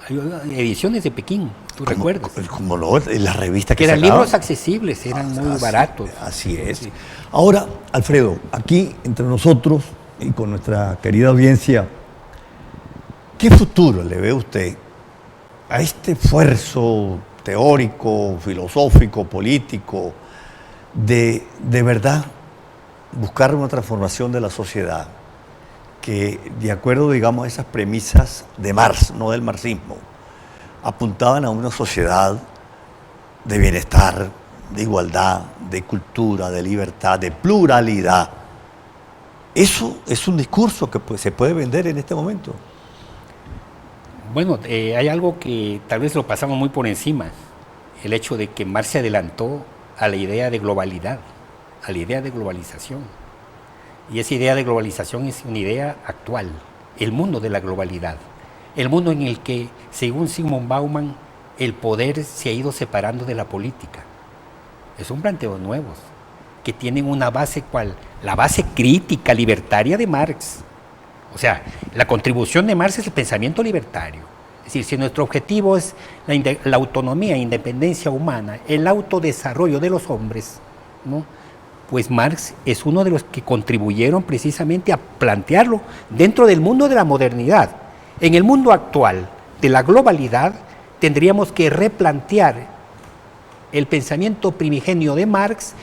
hay ediciones de Pekín, tú recuerdas. Como no, las revistas Que que eran sacaban. libros accesibles, eran muy baratos. Así es. Sí. Ahora, Alfredo, aquí entre nosotros y con nuestra querida audiencia, ¿qué futuro le ve usted a este esfuerzo teórico, filosófico, político, de verdad buscar una transformación de la sociedad que, de acuerdo, digamos, a esas premisas de Marx, no del marxismo, apuntaban a una sociedad de bienestar, de igualdad, de cultura, de libertad, de pluralidad? Eso es un discurso que se puede vender en este momento. Bueno, hay algo que tal vez lo pasamos muy por encima, el hecho de que Marx se adelantó a la idea de globalidad, a la idea de globalización. Y esa idea de globalización es una idea actual, el mundo de la globalidad, el mundo en el que, según Zygmunt Bauman, el poder se ha ido separando de la política. Son planteos nuevos, que tienen una base ¿cuál? La base crítica, libertaria de Marx. O sea, la contribución de Marx es el pensamiento libertario. Es decir, si nuestro objetivo es la autonomía, independencia humana, el autodesarrollo de los hombres, ¿no?, pues Marx es uno de los que contribuyeron precisamente a plantearlo dentro del mundo de la modernidad. En el mundo actual de la globalidad tendríamos que replantear el pensamiento primigenio de Marx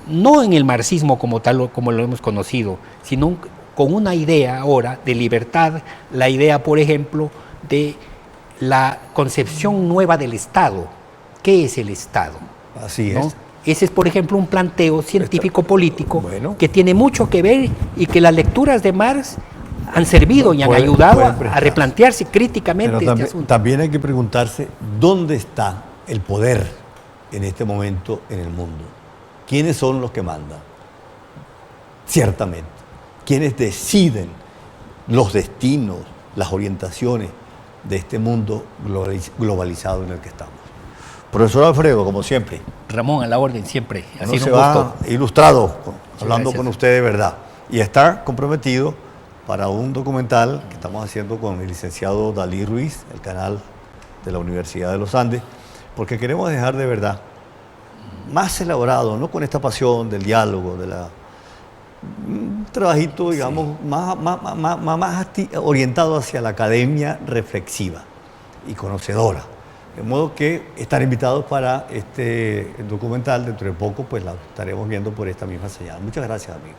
no en el marxismo como tal, como lo hemos conocido, sino con una idea ahora de libertad, la idea, por ejemplo, de la concepción nueva del Estado. ¿Qué es el Estado? Así ¿no? es. Ese es, por ejemplo, un planteo científico-político Bueno, que tiene mucho que ver y que las lecturas de Marx han servido y han pueden ayudado a prestarse. replantearse críticamente Pero este asunto. también hay que preguntarse dónde está el poder en este momento en el mundo. ¿Quiénes son los que mandan? Ciertamente. ¿Quiénes deciden los destinos, las orientaciones de este mundo globalizado en el que estamos? Profesor Alfredo, como siempre, Ramón, a la orden, siempre. Ha uno sido se un va gusto. ilustrado hablando gracias. con usted de verdad. Y está comprometido para un documental que estamos haciendo con el licenciado Dalí Ruiz, el canal de la Universidad de los Andes, porque queremos dejar de verdad más elaborado, no con esta pasión del diálogo, un trabajito, digamos, más orientado hacia la academia reflexiva y conocedora. De modo que están invitados para este documental. Dentro de poco, pues la estaremos viendo por esta misma señal. Muchas gracias, amigo.